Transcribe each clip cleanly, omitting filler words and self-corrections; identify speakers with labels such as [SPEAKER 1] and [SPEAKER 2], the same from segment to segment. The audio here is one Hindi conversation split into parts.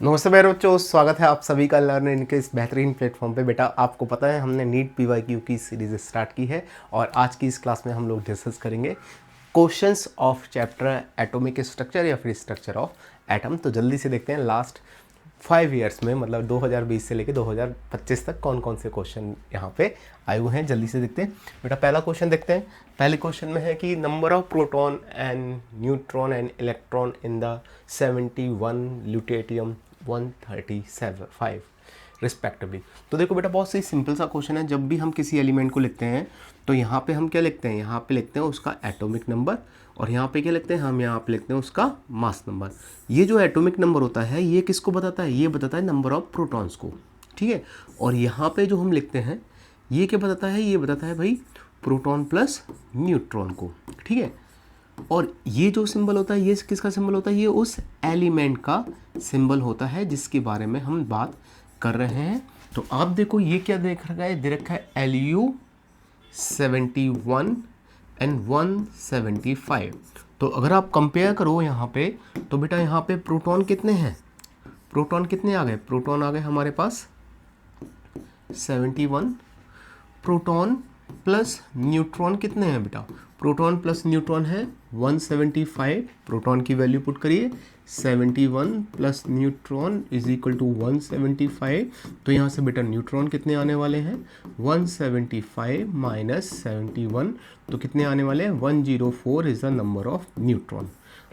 [SPEAKER 1] नमस्ते मेरे बच्चों, स्वागत है आप सभी का लर्न के इस बेहतरीन प्लेटफॉर्म पे। बेटा आपको पता है हमने नीट पीवाईक्यू की सीरीज़ स्टार्ट की है और आज की इस क्लास में हम लोग डिस्कस करेंगे questions of chapter atomic structure या फिर स्ट्रक्चर ऑफ एटम। तो जल्दी से देखते हैं लास्ट 5 ईयर्स में, मतलब 2020 से लेकर 2025 तक कौन कौन से क्वेश्चन यहाँ पे आए हुए हैं। जल्दी से देखते हैं बेटा। पहला क्वेश्चन देखते हैं। पहले क्वेश्चन में है कि number of proton and neutron and electron in the 71 lutetium 135 respectively. तो देखो बेटा, बहुत सही सिंपल सा क्वेश्चन है। जब भी हम किसी एलिमेंट को लिखते हैं तो यहाँ पे हम क्या लिखते हैं, यहाँ पे लिखते हैं उसका एटॉमिक नंबर और यहाँ पे क्या लिखते हैं, हम यहाँ पे लिखते हैं उसका मास नंबर। ये जो एटॉमिक नंबर होता है ये किसको बताता है, ये बताता है नंबर ऑफ प्रोटॉन्स को, ठीक है। और यहाँ पे जो हम लिखते हैं ये क्या बताता है, ये बताता है भाई प्रोटॉन प्लस न्यूट्रॉन को, ठीक है। और ये जो सिंबल होता है ये किसका सिंबल होता है, ये उस एलिमेंट का सिंबल होता है जिसके बारे में हम बात कर रहे हैं। तो आप देखो ये क्या देख रखा है, दे रखा है Lu71 एंड 175। तो अगर आप कंपेयर करो यहाँ पे तो बेटा यहाँ पे प्रोटॉन कितने हैं, प्रोटॉन कितने आ गए, प्रोटॉन आ गए हमारे पास 71। प्रोटॉन प्लस न्यूट्रॉन कितने हैं बेटा, प्रोटॉन प्लस न्यूट्रॉन है 175। प्रोटॉन की वैल्यू पुट करिए 71 plus neutron is equal to 175। तो यहाँ से बेटा न्यूट्रॉन कितने आने वाले हैं, 175 माइनस 71, तो कितने आने वाले हैं 104 is the number of neutron.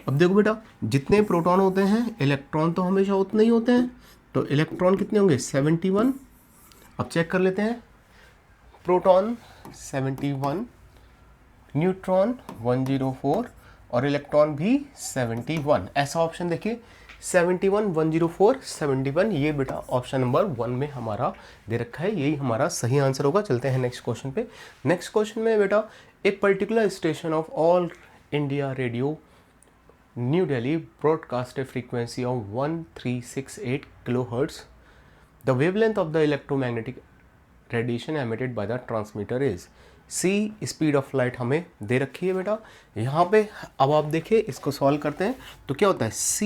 [SPEAKER 1] अब देखो बेटा, जितने प्रोटॉन होते हैं इलेक्ट्रॉन तो हमेशा उतने ही होते हैं, तो इलेक्ट्रॉन कितने होंगे 71। अब चेक कर लेते हैं, प्रोटॉन 71, न्यूट्रॉन 104 और इलेक्ट्रॉन भी 71। ऐसा ऑप्शन देखिए 71, 104, 71, ये बेटा ऑप्शन नंबर 1 में हमारा दे रखा है, यही हमारा सही आंसर होगा। चलते हैं नेक्स्ट क्वेश्चन पे। नेक्स्ट क्वेश्चन में बेटा, a particular station of All India Radio New Delhi broadcast a frequency of 1368 kilohertz. The wavelength of the electromagnetic radiation emitted by the transmitter is C. Speed of light हमें दे रखी है बेटा यहाँ पे। अब आप देखिए इसको सॉल्व करते हैं तो क्या होता है, C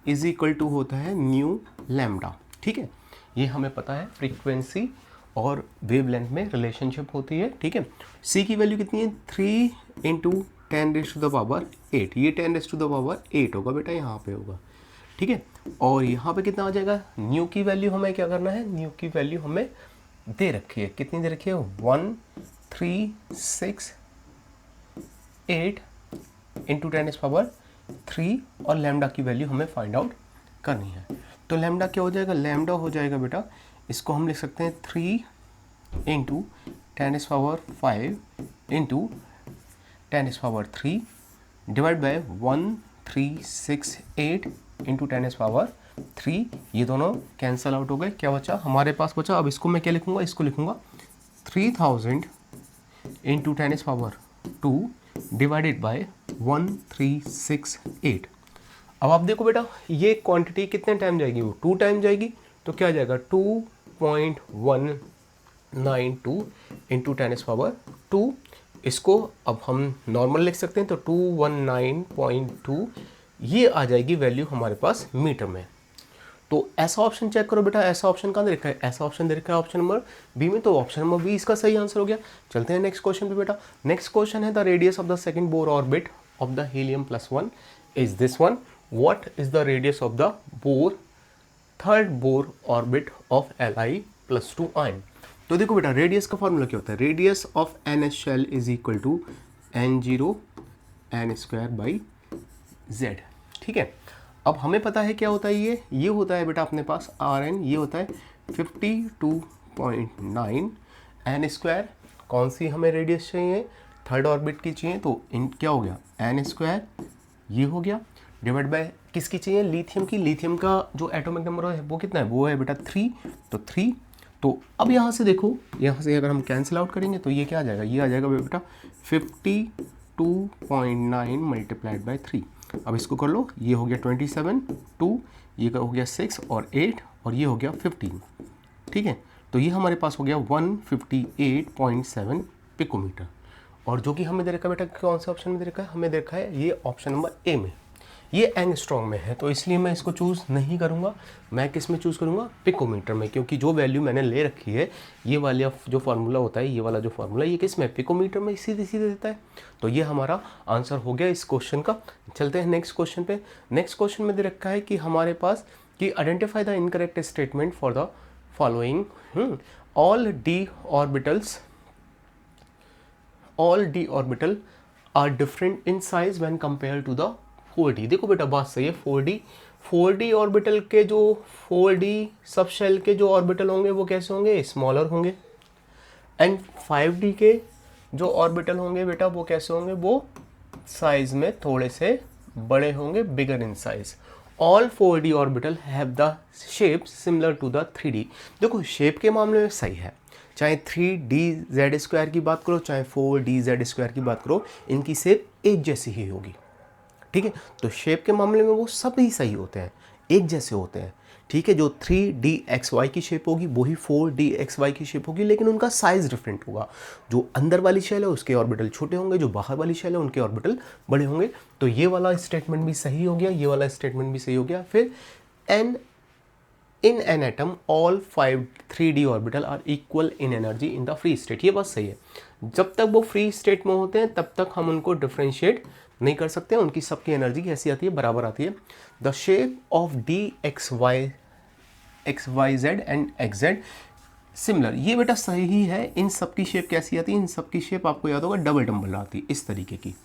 [SPEAKER 1] इज इक्वल टू होता है न्यू लैम्डा, ठीक है। ये हमें पता है फ्रीक्वेंसी और वेवलेंथ में रिलेशनशिप होती है, ठीक है। C की वैल्यू कितनी है 3 इंटू 10⁻8। ये 10⁻8 होगा बेटा, यहाँ पे होगा, ठीक है। और यहाँ पे कितना आ जाएगा, न्यू की वैल्यू हमें क्या करना है, न्यू की वैल्यू हमें दे रखी है, कितनी दे रखी है 1368 इंटू 10⁻3 और लैम्डा की वैल्यू हमें फाइंड आउट करनी है। तो लैम्डा क्या हो जाएगा, लैम्डा हो जाएगा बेटा, इसको हम लिख सकते हैं 3 into 10⁻5 into 10⁻3 divide by 1368 into 10⁻3। ये दोनों कैंसल आउट हो गए, क्या बचा हमारे पास बचा। अब इसको मैं क्या लिखूंगा, इसको लिखूंगा 3000 इंटू 10⁻2 डिवाइडेड बाय 1368। अब आप देखो बेटा ये क्वांटिटी कितने टाइम जाएगी, वो 2 टाइम जाएगी, तो क्या जाएगा 2.192 इंटू 10⁻2। इसको अब हम नॉर्मल लिख सकते हैं, तो 219.2 ये आ जाएगी वैल्यू हमारे पास मीटर में। तो ऐसा ऑप्शन चेक करो बेटा, ऐसा ऑप्शन कहाँ दे रखा है, ऐसा ऑप्शन दे रखा है ऑप्शन नंबर बी में, तो ऑप्शन नंबर बी इसका सही आंसर हो गया। चलते हैं नेक्स्ट क्वेश्चन पे बेटा। नेक्स्ट क्वेश्चन है the radius of the second Bohr orbit of the helium plus 1 is this one. What is the radius of the Bohr third Bohr orbit of Li+2 ion. तो देखो बेटा रेडियस का फॉर्मूला क्या होता है, radius of NS shell is equal to N0 n²/z, ठीक है। अब हमें पता है क्या होता है, ये होता है बेटा अपने पास Rn, ये होता है 52.9 n²। कौन सी हमें रेडियस चाहिए, थर्ड ऑर्बिट की चाहिए, तो इन क्या हो गया n², ये हो गया डिवाइड बाय किसकी चाहिए, लिथियम की। लिथियम का जो एटॉमिक नंबर है वो कितना है, वो है बेटा 3, तो 3। तो अब यहाँ से देखो, यहाँ से अगर हम कैंसिल आउट करेंगे तो ये क्या आ जाएगा, ये आ जाएगा बेटा 52.9 मल्टीप्लाइड बाय 3। अब इसको कर लो, ये हो गया 27, 2, ये हो गया 6 और 8 और ये हो गया 15, ठीक है। तो ये हमारे पास हो गया 158.7 पिकोमीटर। और जो कि हमें दे रखा है बेटा कौन से ऑप्शन में दे रखा है, हमें दे रखा है ये ऑप्शन नंबर ए में। ये एंगस्ट्रॉम में है, तो इसलिए मैं इसको चूज़ नहीं करूँगा। मैं किस में चूज़ करूँगा, पिकोमीटर में, क्योंकि जो वैल्यू मैंने ले रखी है ये वाला जो फार्मूला होता है, ये वाला जो फार्मूला ये किस में, पिकोमीटर में सीधे सीधे देता है। तो ये हमारा आंसर हो गया इस क्वेश्चन का। चलते हैं नेक्स्ट क्वेश्चन पे। नेक्स्ट क्वेश्चन में दे रखा है कि हमारे पास कि identify the incorrect statement for the following. All D orbital are different in size when compare to the 4D। देखो बेटा बात सही है, 4D ऑर्बिटल के जो 4D सब शेल के जो ऑर्बिटल होंगे वो कैसे होंगे, स्मॉलर होंगे। एंड 5D के जो ऑर्बिटल होंगे बेटा वो कैसे होंगे, वो साइज में थोड़े से बड़े होंगे, bigger in size. All 4D orbital have the shape similar to the 3D। देखो शेप के मामले में सही है, चाहे 3DZ² की बात करो चाहे 4DZ² की बात करो, इनकी शेप एक जैसी ही होगी। ठीक है, तो शेप के मामले में वो सभी सही होते हैं, एक जैसे होते हैं। ठीक है, जो 3DXY की शेप होगी वही 4DXY की शेप होगी, लेकिन उनका साइज डिफरेंट होगा। जो अंदर वाली शेल है उसके ऑर्बिटल छोटे होंगे, जो बाहर वाली शेल है उनके ऑर्बिटल बड़े होंगे। तो ये वाला स्टेटमेंट भी सही हो गया, ये वाला स्टेटमेंट भी सही हो गया। फिर in an atom all 5 3D orbital are equal in energy in the free state. ये बात सही है, जब तक वो फ्री स्टेट में होते हैं तब तक हम उनको डिफ्रेंशिएट नहीं कर सकते, उनकी सबकी एनर्जी कैसी आती है, बराबर आती है। The shape of XYZ and XZ similar, ये बेटा सही है। इन सबकी शेप कैसी आती है, इन सबकी शेप आपको याद होगा डबल डम्बल आती है, इस तरीके की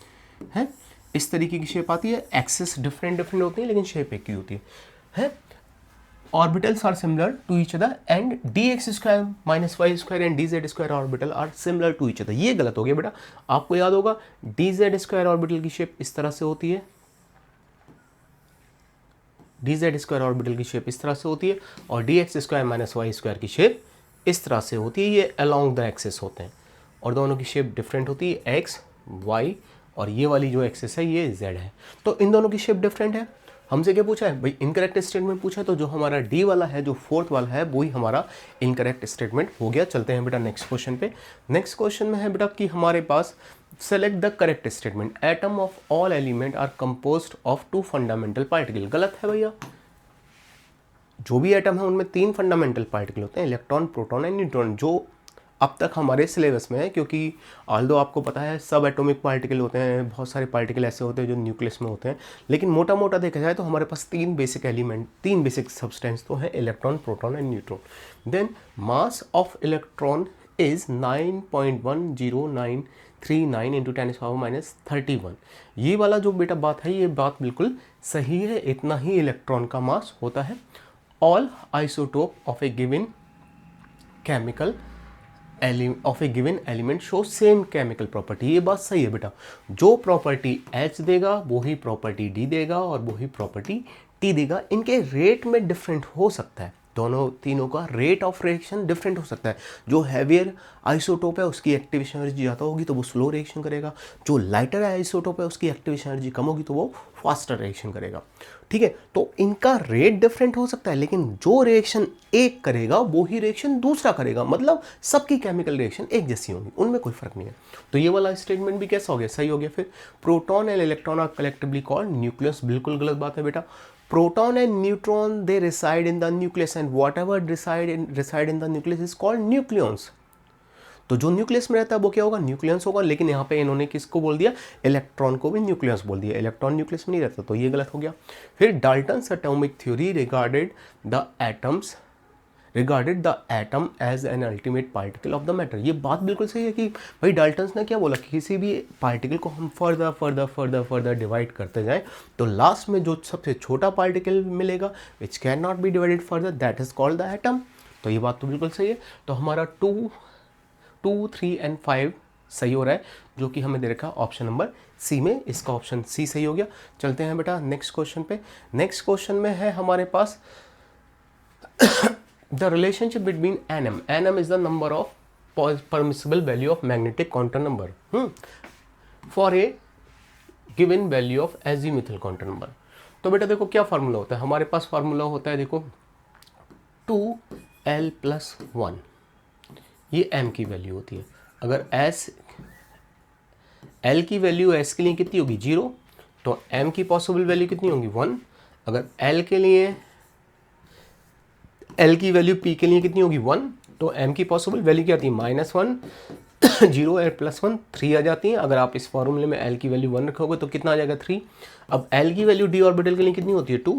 [SPEAKER 1] है, इस तरीके की शेप आती है। एक्सिस डिफरेंट होती है लेकिन शेप एक ही होती है। Orbitals are similar to each other and dx² minus y² and dz² orbital are similar to each other। ये गलत हो गया बेटा, आपको याद होगा dz² ऑर्बिटल की शेप इस तरह से होती है, dz² ऑर्बिटल की शेप इस तरह से होती है, और dx² minus y² की शेप इस तरह से होती है। ये along the axis होते हैं और दोनों की शेप डिफरेंट होती है, x y, और ये वाली जो एक्सिस है ये z है। तो इन दोनों की शेप डिफरेंट है। हमसे क्या पूछा है भाई, इनकरेक्ट स्टेटमेंट पूछा, तो जो हमारा डी वाला है, जो फोर्थ वाला है, वही हमारा इनकरेक्ट स्टेटमेंट हो गया। चलते हैं बेटा नेक्स्ट क्वेश्चन पे। नेक्स्ट क्वेश्चन में है बेटा कि हमारे पास select the correct statement, atom of all element are composed of 2 fundamental particle. गलत है भैया, जो भी एटम है उनमें 3 फंडामेंटल पार्टिकल होते हैं, इलेक्ट्रॉन, प्रोटॉन एंड न्यूट्रॉन, जो अब तक हमारे सिलेबस में है। क्योंकि ऑल्दो आपको पता है सब एटॉमिक पार्टिकल होते हैं, बहुत सारे पार्टिकल ऐसे होते हैं जो न्यूक्लियस में होते हैं, लेकिन मोटा मोटा देखा जाए तो हमारे पास 3 बेसिक एलिमेंट, 3 बेसिक सब्सटेंस तो है, electron, proton and neutron. Then mass of electron is 9.10939 into 10⁻⁻31। ये वाला जो बेटा बात है, ये बात बिल्कुल सही है, इतना ही इलेक्ट्रॉन का मास होता है। All isotope of A given chemical of A given element show same chemical property. ये बात सही है बेटा, जो प्रॉपर्टी H देगा वही प्रॉपर्टी D देगा और वही प्रॉपर्टी T देगा। इनके रेट में डिफरेंट हो सकता है, दोनों तीनों का रेट ऑफ रिएक्शन डिफरेंट हो सकता है। जो हैवियर आइसोटोप है उसकी एक्टिवेशन एनर्जी ज़्यादा होगी तो वो स्लो रिएक्शन करेगा, जो लाइटर आइसोटोप है उसकी एक्टिवेशन एनर्जी कम होगी तो वो फास्टर रिएक्शन करेगा। ठीक है, तो इनका रेट डिफरेंट हो सकता है, लेकिन जो रिएक्शन एक करेगा वो ही रिएक्शन दूसरा करेगा, मतलब सबकी केमिकल रिएक्शन एक जैसी होंगी, उनमें कोई फर्क नहीं है। तो ये वाला स्टेटमेंट भी कैसा हो गया, सही हो गया। फिर proton and electron are collectively called nucleus, बिल्कुल गलत बात है बेटा। Proton and neutron they reside in the nucleus and whatever reside in the nucleus is called nucleons। तो जो न्यूक्लियस में रहता है वो क्या होगा, न्यूक्लियस होगा। लेकिन यहाँ पे इन्होंने किसको बोल दिया, इलेक्ट्रॉन को भी न्यूक्लियस बोल दिया, इलेक्ट्रॉन न्यूक्लियस में नहीं रहता, तो ये गलत हो गया। फिर Dalton's atomic theory regarded the atom as an ultimate particle of the matter. ये बात बिल्कुल सही है कि भाई डाल्टन्स ने क्या बोला कि किसी भी पार्टिकल को हम फर्दर डिवाइड करते जाएं तो लास्ट में जो सबसे छोटा पार्टिकल मिलेगा which can not be divided further, that is called the atom. तो ये बात तो बिल्कुल सही है। तो हमारा 2, 3 एंड 5 सही हो रहा है, जो कि हमें दे रखा ऑप्शन नंबर सी में, इसका ऑप्शन सी सही हो गया। चलते हैं बेटा नेक्स्ट क्वेश्चन पे। नेक्स्ट क्वेश्चन में है हमारे पास the relationship between nm is the number of permissible value of magnetic quantum number for a given value of azimuthal quantum number। तो बेटा देखो क्या फार्मूला होता है, हमारे पास फार्मूला होता है देखो 2l+1, ये m की वैल्यू होती है। अगर l की वैल्यू s के लिए कितनी होगी 0, तो m की पॉसिबल वैल्यू कितनी होगी 1। अगर l के लिए l की वैल्यू p के लिए कितनी होगी 1, तो m की पॉसिबल वैल्यू क्या आती है -1 0 और +1 3 आ जाती है। अगर आप इस फॉर्मूले में l की वैल्यू 1 रखोगे तो कितना आ जाएगा 3। अब l की वैल्यू d ऑर्बिटल के लिए कितनी होती है 2,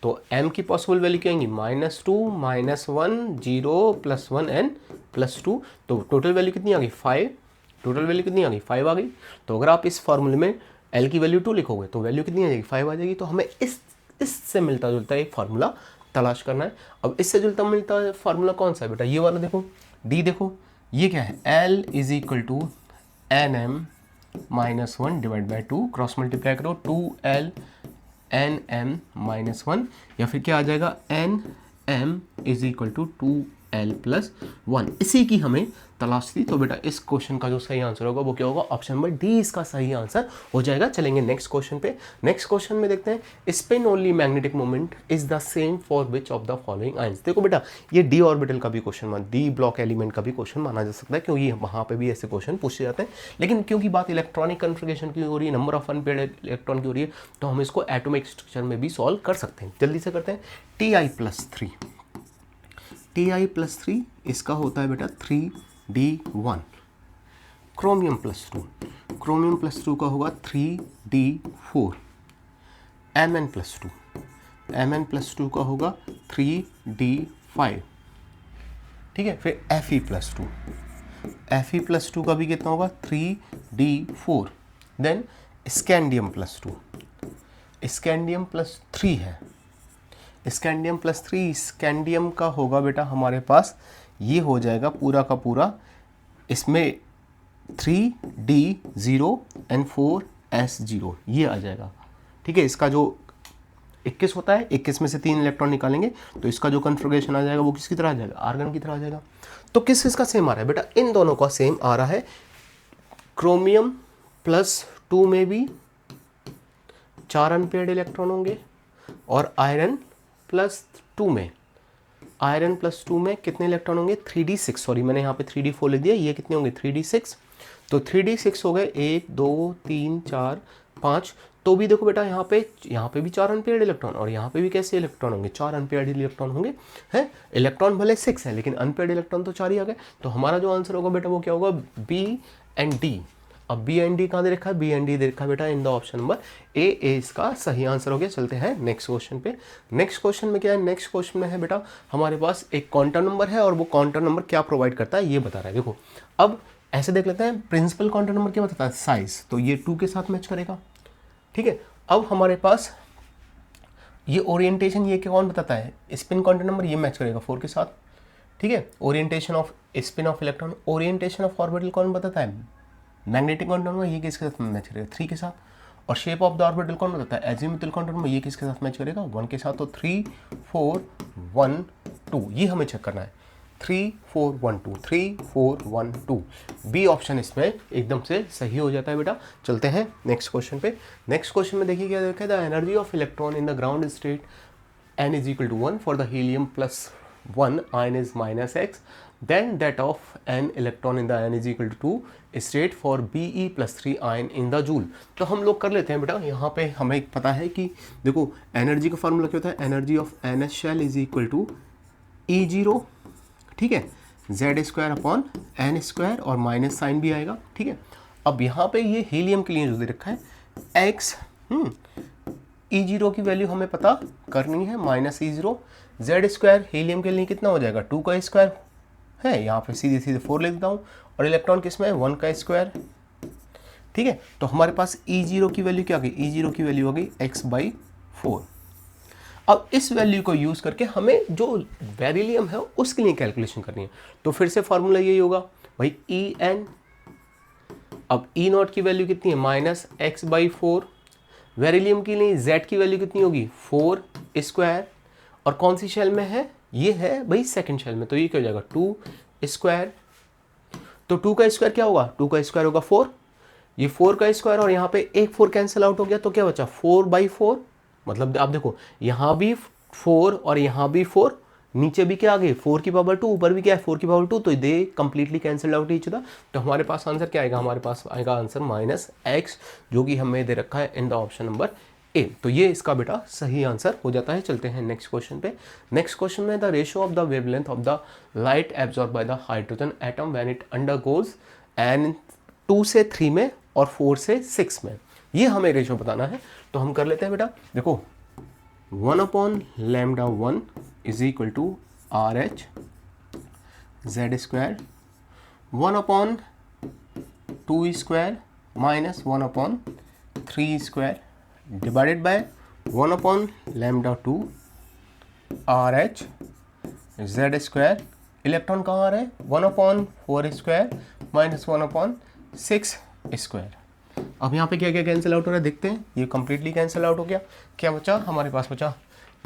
[SPEAKER 1] तो m की पॉसिबल वैल्यू क्या आएंगी -2 -1 0 +1 एंड +2, तो टोटल वैल्यू कितनी आ गई 5। टोटल वैल्यू कितनी आ गई 5 आ गई। तो अगर आप इस फॉर्मूले में l की वैल्यू 2 लिखोगे तो वैल्यू कितनी आ जाएगी 5 आ जाएगी। तो हमें इससे मिलता जुलता एक फार्मूला तलाश करना है। अब इससे जुलता मिलता फार्मूला कौन सा है बेटा, ये वाला देखो, डी देखो, ये क्या है L is equal to NM -1 divide by 2, cross multiply करो 2L NM -1, या फिर क्या आ जाएगा NM is equal to 2L + 1। इसी की हमें तलाश थी। तो बेटा इस क्वेश्चन का जो सही आंसर होगा वो क्या होगा, ऑप्शन नंबर डी इसका सही आंसर हो जाएगा। चलेंगे नेक्स्ट क्वेश्चन पे। नेक्स्ट क्वेश्चन में देखते हैं, spin only magnetic moment is the same for which of the following ions. देखो बेटा ये डी ऑर्बिटल का भी क्वेश्चन, डी ब्लॉक एलिमेंट का भी क्वेश्चन माना जा सकता है, क्योंकि वहाँ पे भी ऐसे क्वेश्चन पूछे जाते हैं। लेकिन क्योंकि बात इलेक्ट्रॉनिक कन्फिगरेशन की हो रही है, नंबर ऑफ अनपेयर्ड इलेक्ट्रॉन की हो रही है, तो हम इसको एटॉमिक स्ट्रक्चर में भी सॉल्व कर सकते हैं। जल्दी से करते हैं। Ti+3, Ti+3 इसका होता है बेटा 3D1। क्रोमियम +2, क्रोमियम +2 का होगा 3D4। Mn+2, Mn+2 का होगा 3D5। ठीक है, फिर Fe+2, Fe+2 का भी कितना होगा 3D4। देन स्कैंडियम+2, स्कैंडियम+3 है, स्कैंडियम+3, स्कैंडियम का होगा बेटा हमारे पास, ये हो जाएगा पूरा का पूरा, इसमें 3D0 एंड 4S0 ये आ जाएगा। ठीक है, इसका जो 21 होता है, 21 में से 3 इलेक्ट्रॉन निकालेंगे तो इसका जो कन्फिगरेशन आ जाएगा वो किसकी तरह आ जाएगा, आर्गन की तरह आ जाएगा। तो किस किसका सेम आ रहा है बेटा, इन दोनों का सेम आ रहा है। क्रोमियम +2 में भी 4 अनपेयर्ड इलेक्ट्रॉन होंगे, और आयरन +2 में, आयरन +2 में कितने इलेक्ट्रॉन होंगे 3D6, सॉरी मैंने यहाँ पे 3D4 लिख दिया, ये कितने होंगे 3D6। तो 3D6 हो गए 1 2 3 4 5। तो भी देखो बेटा यहाँ पे भी 4 अनपेयर्ड इलेक्ट्रॉन, और यहाँ पे भी कैसे इलेक्ट्रॉन होंगे 4 अनपेयर्ड इलेक्ट्रॉन होंगे हैं। इलेक्ट्रॉन भले 6 है लेकिन अनपेयर्ड इलेक्ट्रॉन तो 4 ही आ गए। तो हमारा जो आंसर होगा बेटा वो क्या होगा, B एंड D। अब बी एंड डी कहाँ दे रखा है, बी एंड डी दे रखा है बेटा इन द ऑप्शन नंबर ए। इसका सही आंसर हो गया। चलते हैं नेक्स्ट क्वेश्चन पे। नेक्स्ट क्वेश्चन में क्या है, नेक्स्ट क्वेश्चन में है बेटा हमारे पास एक क्वांटम नंबर है, और वो क्वांटम नंबर क्या प्रोवाइड करता है ये बता रहा है। देखो अब ऐसे देख लेते हैं, प्रिंसिपल क्वांटम नंबर क्या बताता है, साइज, तो ये 2 के साथ मैच करेगा। ठीक है, अब हमारे पास ये ओरिएंटेशन, ये कौन बताता है, स्पिन क्वांटम नंबर, ये मैच करेगा 4 के साथ। ठीक है, orientation off spin off electron, orientation of orbital कौन बताता है, मैग्नेटिक क्वांटम नंबर, ये किसके साथ मैच करेगा 3 के साथ। और शेप ऑफ द ऑर्बिटल कौन बताता है, एजीमुथल क्वांटम नंबर, ये किसके साथ मैच करेगा 1 के साथ। तो 3 4 1 2 ये हमें चेक करना है, 3 4 1 2 3 4 1 2। बी ऑप्शन इसमें एकदम से सही हो जाता है बेटा। चलते हैं नेक्स्ट क्वेश्चन पे। नेक्स्ट क्वेश्चन में देखिए क्या देखा है, the energy of electron in the ground state n is equal to 1 for the helium +1 ion is -x, then that of n electron in the n is equal to 2 state for Be +3 ion in the joule। तो हम लोग कर लेते हैं बेटा, यहाँ पे हमें पता है कि देखो एनर्जी का फॉर्मूला क्या होता है, energy of NS shell is equal to E0, ठीक है, Z² / n² और माइनस साइन भी आएगा। ठीक है, अब यहाँ पे ये हीलियम के लिए जो दे रखा है x, E0 की वैल्यू हमें पता करनी है -E0, Z² हीलियम के लिए कितना हो जाएगा 2 का स्क्वायर है, यहाँ पे सीधे सीधे 4 लिख देता हूँ, और इलेक्ट्रॉन किस में है 1 का स्क्वायर। ठीक है, तो हमारे पास E0 की वैल्यू क्या आ गई, E0 की वैल्यू आ गई x/4। अब इस वैल्यू को यूज़ करके हमें जो बेरिलियम है उसके लिए कैलकुलेशन करनी है। तो फिर से फॉर्मूला यही होगा भाई En, अब E0 की वैल्यू कितनी है -x/4, बेरिलियम के लिए Z की वैल्यू कितनी होगी 4 स्क्वायर, और कौन सी शेल में है, ये है भाई सेकंड शेल में, तो ये क्या हो जाएगा 2 स्क्वायर। तो 2 का स्क्वायर क्या होगा, 2 का स्क्वायर होगा 4, ये 4 का स्क्वायर, और यहाँ पे एक 4 कैंसिल आउट हो गया, तो क्या बचा 4/4। मतलब आप देखो यहाँ भी 4 और यहाँ भी 4, नीचे भी क्या आ गई 4 की पावर 2, ऊपर भी क्या है 4 की पावर 2, तो दे completely cancel out each other. तो हमारे पास आंसर क्या आएगा, हमारे पास आएगा आंसर -x, जो कि हमें दे रखा है in the option number A. तो ये इसका बेटा सही आंसर हो जाता है। चलते हैं नेक्स्ट क्वेश्चन पे। नेक्स्ट क्वेश्चन में the ratio of the wavelength of the light absorb by the hydrogen atom when it undergoes N 2 से 3 में और 4 से 6 में, ये हमें रेशियो बताना है। तो हम कर लेते हैं बेटा, देखो 1/λ1 is equal to RH Z square 1/2 square minus 1/3 square divided by 1/λ2 RH Z square, electron कहाँ आ रहा है 1/4 स्क्वायर माइनस 1/6 स्क्वायर। अब यहाँ पे क्या क्या कैंसिल आउट हो रहा है देखते हैं। ये कंप्लीटली कैंसिल आउट हो गया। क्या बचा हमारे पास, बचा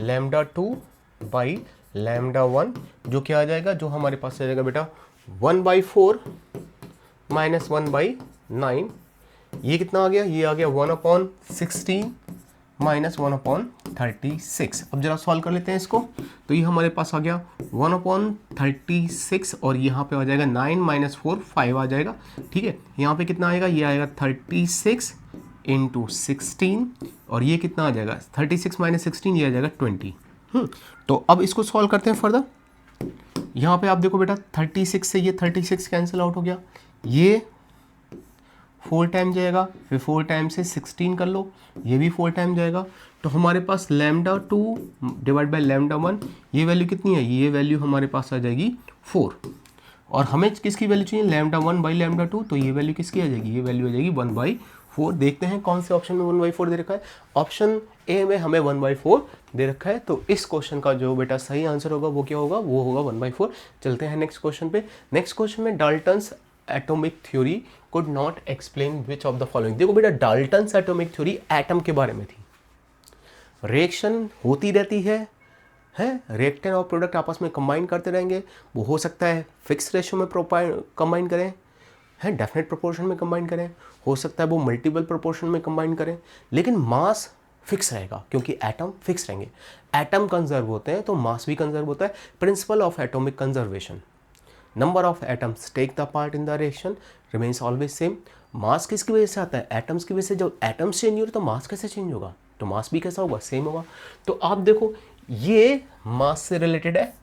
[SPEAKER 1] λ2/λ1, जो क्या आ जाएगा, जो हमारे पास आ जाएगा बेटा 1/4 माइनस 1/9। ये कितना आ गया, ये आ गया 1/16 माइनस 1/36। अब जरा सॉल्व कर लेते हैं इसको। तो ये हमारे पास आ गया 1/36 और यहाँ पे आ जाएगा 9 माइनस 4 5 आ जाएगा। ठीक है, यहाँ पे कितना आएगा, ये आएगा 36 इंटू 16 और ये कितना आ जाएगा 36 माइनस 16, ये आ जाएगा 20। तो अब इसको सॉल्व करते हैं फर्दर। यहाँ पे आप देखो बेटा 36 से ये 36 कैंसिल आउट हो गया, ये 4 टाइम जाएगा, फिर 4 टाइम से 16 कर लो, ये भी 4 टाइम जाएगा। तो हमारे पास λ2 डिवाइड बाय λ1, ये वैल्यू कितनी है, ये वैल्यू हमारे पास आ जाएगी 4। और हमें किसकी वैल्यू चाहिए λ1/λ2, तो ये वैल्यू किसकी आ जाएगी, ये वैल्यू आ जाएगी 1/4। देखते हैं कौन से ऑप्शन में 1/4 दे रखा है। ऑप्शन ए में हमें 1/4 दे रखा है। तो इस क्वेश्चन का जो बेटा सही आंसर होगा वो क्या होगा, वो होगा 1/4। चलते हैं नेक्स्ट क्वेश्चन पे। नेक्स्ट क्वेश्चन में Dalton's atomic theory could not explain which of the following। देखो बेटा डाल्टन्स एटॉमिक थ्योरी एटम के बारे में थी। रिएक्शन होती रहती है रिएक्टेंट और प्रोडक्ट आपस में कंबाइन करते रहेंगे। वो हो सकता है फिक्स रेशियो में कंबाइन करें, डेफिनेट प्रोपोर्शन में कंबाइन करें, हो सकता है वो मल्टीपल प्रोपोर्शन में कंबाइन करें, लेकिन मास फिक्स रहेगा क्योंकि एटम फिक्स रहेंगे। एटम कंजर्व होते हैं तो मास भी कंजर्व होता है। Principle of atomic conservation, number of atoms take the part in the reaction remains always same. Mass किसकी वजह से आता है, एटम्स की वजह से। जब एटम्स चेंज हो रहे तो मास कैसे चेंज होगा, तो मास भी कैसा होगा, सेम होगा। तो आप देखो ये मास से रिलेटेड है,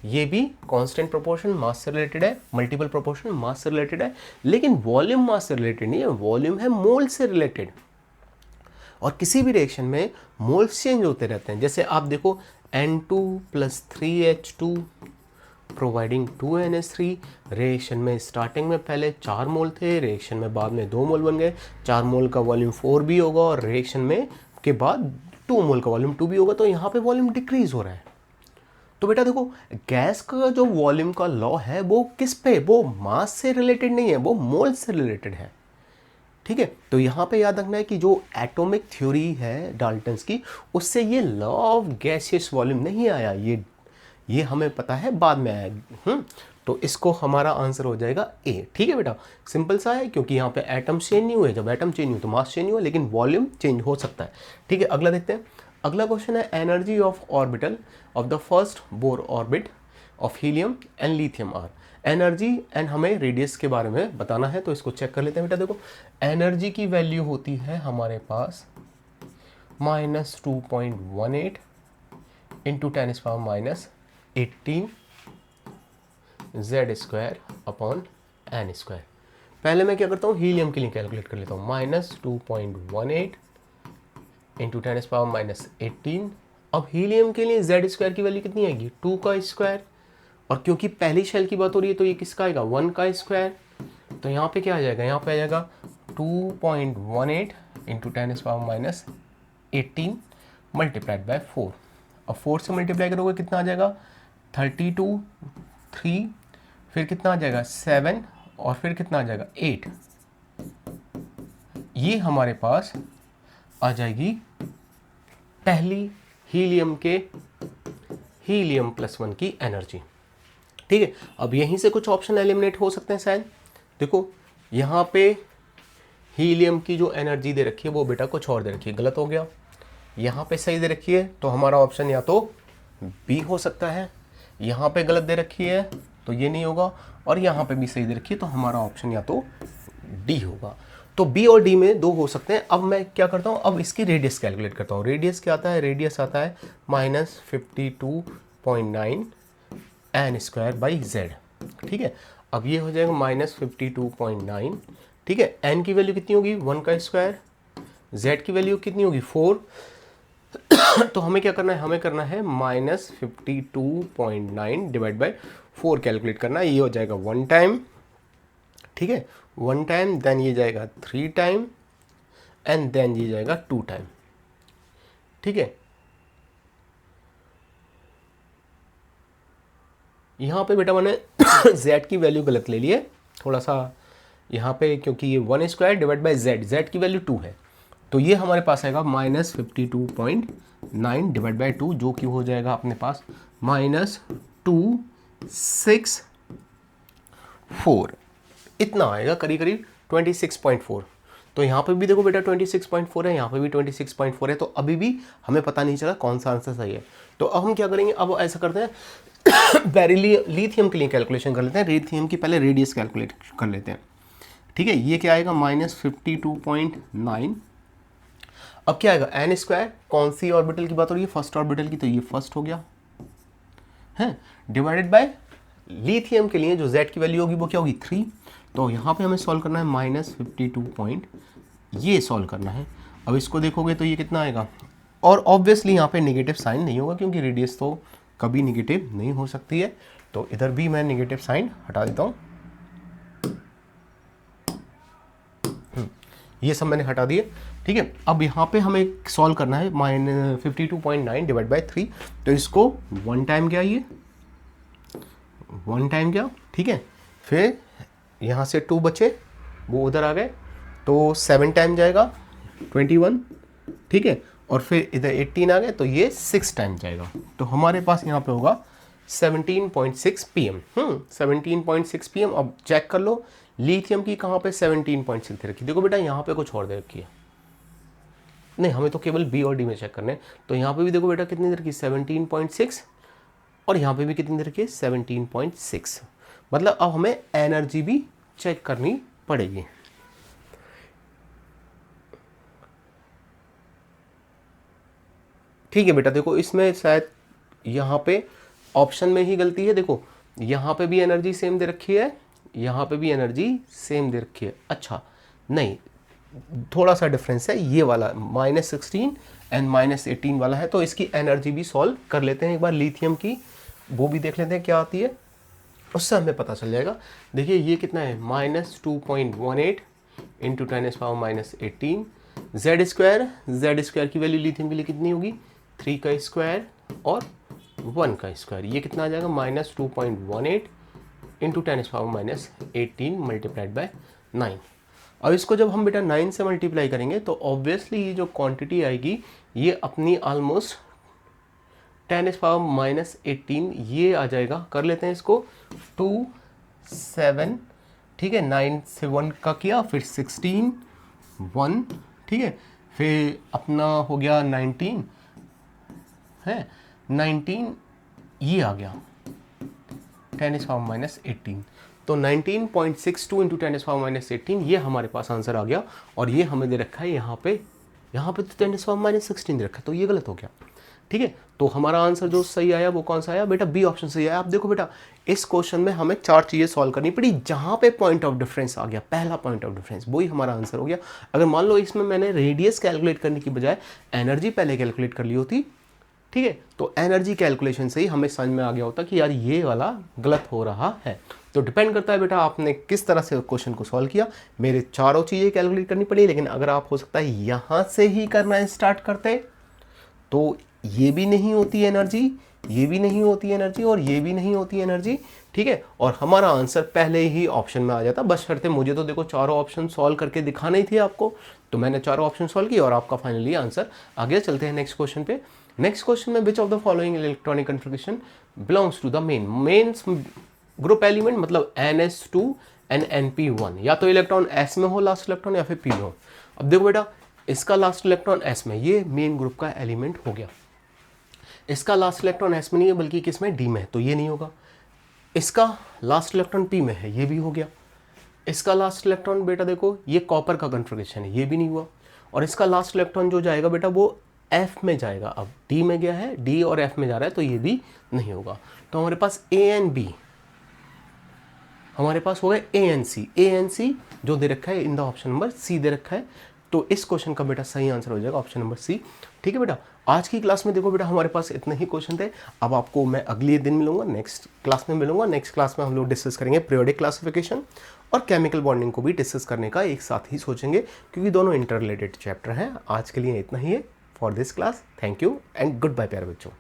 [SPEAKER 1] ये भी कांस्टेंट प्रोपोर्शन मास से रिलेटेड है, मल्टीपल प्रोपोर्शन मास से रिलेटेड है, लेकिन वॉल्यूम मास से रिलेटेड नहीं है, वॉल्यूम है मोल से रिलेटेड। और किसी भी रिएक्शन में मोल्स चेंज होते रहते हैं। जैसे आप देखो N2 + 3H2 providing 2NH3। Reaction में स्टार्टिंग में पहले 4 मोल थे, रिएक्शन में बाद में 2 मोल बन गए, 4 मोल का वॉल्यूम 4 भी होगा और रिएक्शन में के बाद 2 मोल का वॉल्यूम 2 भी होगा। तो यहाँ पे वॉल्यूम डिक्रीज हो रहा है। तो बेटा देखो गैस का जो वॉल्यूम का लॉ है वो किस पे, वो मास से रिलेटेड नहीं है, वो मोल से रिलेटेड है। ठीक है, तो यहाँ पे याद रखना है कि जो एटॉमिक थ्योरी है डाल्टन्स की, उससे ये लॉ ऑफ गैसियस वॉल्यूम नहीं आया, ये हमें पता है बाद में आया। तो इसको हमारा आंसर हो जाएगा ए। ठीक है बेटा, सिंपल सा है क्योंकि यहाँ पे एटम चेंज नहीं हुए। जब एटम चेंज हुए तो मास चेंज नहीं हुआ, लेकिन वॉल्यूम चेंज हो सकता है। ठीक है, अगला देखते हैं। अगला क्वेश्चन है energy of orbital of the first Bohr orbit of helium and lithium are. Energy and हमें रेडियस के बारे में बताना है, तो इसको चेक कर लेते हैं बेटा। देखो एनर्जी की वैल्यू होती है हमारे पास -2.18 इंटू 10⁻⁻18 Z² / n²। पहले मैं क्या करता हूँ, हीलियम के लिए कैलकुलेट कर लेता हूँ। -2.18 इंटू 10⁻⁻18। अब हीलियम के लिए Z² की वैल्यू कितनी आएगी, 2 का स्क्वायर। और क्योंकि पहली शेल की बात हो रही है तो ये किसका आएगा, 1 का स्क्वायर। तो यहाँ पे क्या आ जाएगा, यहाँ पे आ जाएगा 2.18 इंटू 10⁻⁻18 मल्टीप्लाइड बाय 4। अब 4 से मल्टीप्लाई करोगे कितना आ जाएगा, 32, 3, फिर कितना आ जाएगा 7 और फिर कितना आ जाएगा 8। ये हमारे पास आ जाएगी पहली हीलियम +1 की एनर्जी। ठीक है, अब यहीं से कुछ ऑप्शन एलिमिनेट हो सकते हैं शायद। देखो यहाँ पे हीलियम की जो एनर्जी दे रखी है वो बेटा कुछ और दे रखी है, गलत हो गया। यहाँ पे सही दे रखी है, तो हमारा ऑप्शन या तो बी हो सकता है, यहाँ पे गलत दे रखी है तो ये नहीं होगा, और यहाँ पे भी सही दे रखी है, तो हमारा ऑप्शन या तो डी होगा। तो बी और डी में दो हो सकते हैं। अब मैं क्या करता हूँ, अब इसकी रेडियस कैलकुलेट करता हूँ। रेडियस क्या आता है, रेडियस आता है -52.9 एन स्क्वायर बाई जेड। ठीक है, अब ये हो जाएगा -52.9। ठीक है, एन की वैल्यू कितनी होगी, 1 का स्क्वायर, जेड की वैल्यू कितनी होगी 4। तो हमें क्या करना है, हमें करना है -52.9 डिवाइड बाई 4 कैलकुलेट करना है। ये हो जाएगा 1 टाइम, ठीक है, 1 टाइम, देन ये जाएगा 3 टाइम, एंड देन ये जाएगा 2 टाइम। ठीक है, यहाँ पे बेटा मैंने z की वैल्यू गलत ले ली है थोड़ा सा यहाँ पे, क्योंकि ये 1 स्क्वायर डिवाइड बाई z की वैल्यू 2 है, तो ये हमारे पास आएगा -52.9 डिवाइड बाई 2, जो कि हो जाएगा अपने पास -264, इतना आएगा, करीब करीब 26.4। तो यहाँ पे भी देखो बेटा 26.4 है, यहाँ पे भी 26.4 है, तो अभी भी हमें पता नहीं चला कौन सा आंसर सही है। तो अब हम क्या करेंगे, अब ऐसा करते हैं लिथियम के लिए कैलकुलेशन कर लेते हैं। लिथियम की पहले रेडियस कैलकुलेट कर लेते हैं। ठीक है, ये क्या आएगा -52.9। अब क्या आएगा एन स्क्वायर, कौन सी ऑर्बिटल की बात हो रही है, फर्स्ट ऑर्बिटल की, तो ये फर्स्ट हो गया है, डिवाइडेड बाय लिथियम के लिए जो z की वैल्यू होगी वो क्या होगी 3। तो यहाँ पे हमें सॉल्व करना है -52 ये सॉल्व करना है। अब इसको देखोगे तो ये कितना आएगा, और ऑब्वियसली यहाँ पे नेगेटिव साइन नहीं होगा क्योंकि रेडियस तो कभी नेगेटिव नहीं हो सकती है, तो इधर भी मैं नेगेटिव साइन हटा देता हूँ। ये सब मैंने हटा दिए। ठीक है, अब यहाँ पे हमें सॉल्व करना है -52.9 डिवाइड बाई 3, तो इसको 1 टाइम गया, ये 1 टाइम गया। ठीक है, फिर यहाँ से 2 बचे, वो उधर आ गए, तो 7 टाइम जाएगा 21। ठीक है, और फिर इधर 18 आ गए, तो ये 6 टाइम जाएगा, तो हमारे पास यहाँ पे होगा 17.6 pm। 17.6 pm। अब चेक कर लो लिथियम की कहाँ पे 17.6 दे रखी, देखो बेटा यहाँ पे कुछ और दे रखी है, नहीं हमें तो केवल बी और डी में चेक करने हैं। तो यहाँ पे भी देखो बेटा कितनी दे रखी 17.6, और यहाँ पे भी कितनी दे रखी है 17.6। मतलब अब हमें एनर्जी भी चेक करनी पड़ेगी। ठीक है बेटा, देखो इसमें शायद यहाँ पे ऑप्शन में ही गलती है। देखो यहाँ पे भी एनर्जी सेम दे रखी है, यहाँ पे भी एनर्जी सेम दे रखी है। अच्छा नहीं, थोड़ा सा डिफरेंस है, ये वाला -16 एंड -18 वाला है, तो इसकी एनर्जी भी सॉल्व कर लेते हैं एक बार। लिथियम की वो भी देख लेते हैं क्या आती है, उससे हमें पता चल जाएगा। देखिए ये कितना है -2.18 इंटू 10⁻⁻18 जेड स्क्वायर की वैल्यू लिथियम के लिए कितनी होगी 3 का स्क्वायर और 1 का स्क्वायर, ये कितना आ जाएगा -2.18 इंटू 10⁻⁻18 मल्टीप्लाइड बाय 9। अब इसको जब हम बेटा 9 से मल्टीप्लाई करेंगे तो ऑब्वियसली ये जो क्वांटिटी आएगी ये अपनी ऑलमोस्ट 10⁻⁻18 ये आ जाएगा। कर लेते हैं इसको 2 7, ठीक है, 9 से 1 का किया, फिर 16 1, ठीक है, फिर अपना हो गया 19 है, 19 ये आ गया 10⁻⁻18, तो 19.62 इंटू 10⁻⁻18 ये हमारे पास आंसर आ गया। और ये हमें दे रखा है यहाँ पे तो 10⁻16 दे रखा है, तो ये गलत हो गया। ठीक है, तो हमारा आंसर जो सही आया वो कौन सा आया बेटा, बी ऑप्शन सही आया। आप देखो बेटा इस क्वेश्चन में हमें 4 चीज़ें सॉल्व करनी पड़ी, जहाँ पे पॉइंट ऑफ डिफरेंस आ गया, पहला पॉइंट ऑफ डिफरेंस, वही हमारा आंसर हो गया। अगर मान लो इसमें मैंने रेडियस कैलकुलेट करने की बजाय एनर्जी पहले कैलकुलेट कर ली होती, ठीक है, तो एनर्जी कैलकुलेशन से ही हमें समझ में आ गया होता कि यार ये वाला गलत हो रहा है। तो डिपेंड करता है बेटा आपने किस तरह से क्वेश्चन को सॉल्व किया। मेरे चारों चीज़ें कैलकुलेट करनी पड़ी, लेकिन अगर आप हो सकता है यहाँ से ही करना स्टार्ट करते तो ये भी नहीं होती एनर्जी, ये भी नहीं होती एनर्जी, और ये भी नहीं होती एनर्जी। ठीक है, और हमारा आंसर पहले ही ऑप्शन में आ जाता। बस शर्ते मुझे तो देखो चारों ऑप्शन सॉल्व करके दिखाने ही थे आपको, तो मैंने चारों ऑप्शन सॉल्व किए और आपका फाइनली आंसर आ गया। चलते हैं नेक्स्ट क्वेश्चन पे। नेक्स्ट क्वेश्चन में which of the following electronic configuration belongs to the main group element, मतलब NS2 एंड NP1, या तो इलेक्ट्रॉन S में हो लास्ट इलेक्ट्रॉन, या फिर P में हो। अब देखो बेटा इसका लास्ट इलेक्ट्रॉन S में, ये मेन ग्रुप का एलिमेंट हो गया। इसका लास्ट इलेक्ट्रॉन एस में नहीं है बल्कि किस में, डी में है, तो ये नहीं होगा। इसका लास्ट इलेक्ट्रॉन पी में है, ये भी हो गया। इसका लास्ट इलेक्ट्रॉन बेटा देखो ये कॉपर का कन्फिग्रेशन है, ये भी नहीं हुआ। और इसका लास्ट इलेक्ट्रॉन जो जाएगा बेटा वो एफ में जाएगा, अब डी में गया है, डी और एफ में जा रहा है, तो ये भी नहीं होगा। तो हमारे पास ए एंड बी, हमारे पास हो गए ए एन सी जो दे रखा है in the option number C दे रखा है। तो इस क्वेश्चन का बेटा सही आंसर हो जाएगा ऑप्शन नंबर सी। ठीक है बेटा, आज की क्लास में देखो बेटा हमारे पास इतने ही क्वेश्चन थे। अब आपको मैं अगले दिन मिलूंगा, नेक्स्ट क्लास में मिलूंगा। नेक्स्ट क्लास में हम लोग डिस्कस करेंगे पीरियोडिक क्लासिफिकेशन और केमिकल बॉन्डिंग को भी डिस्कस करने का एक साथ ही सोचेंगे, क्योंकि दोनों इंटर रिलेटेड चैप्टर हैं। आज के लिए इतना ही है for this class. Thank you and goodbye प्यारे बच्चों।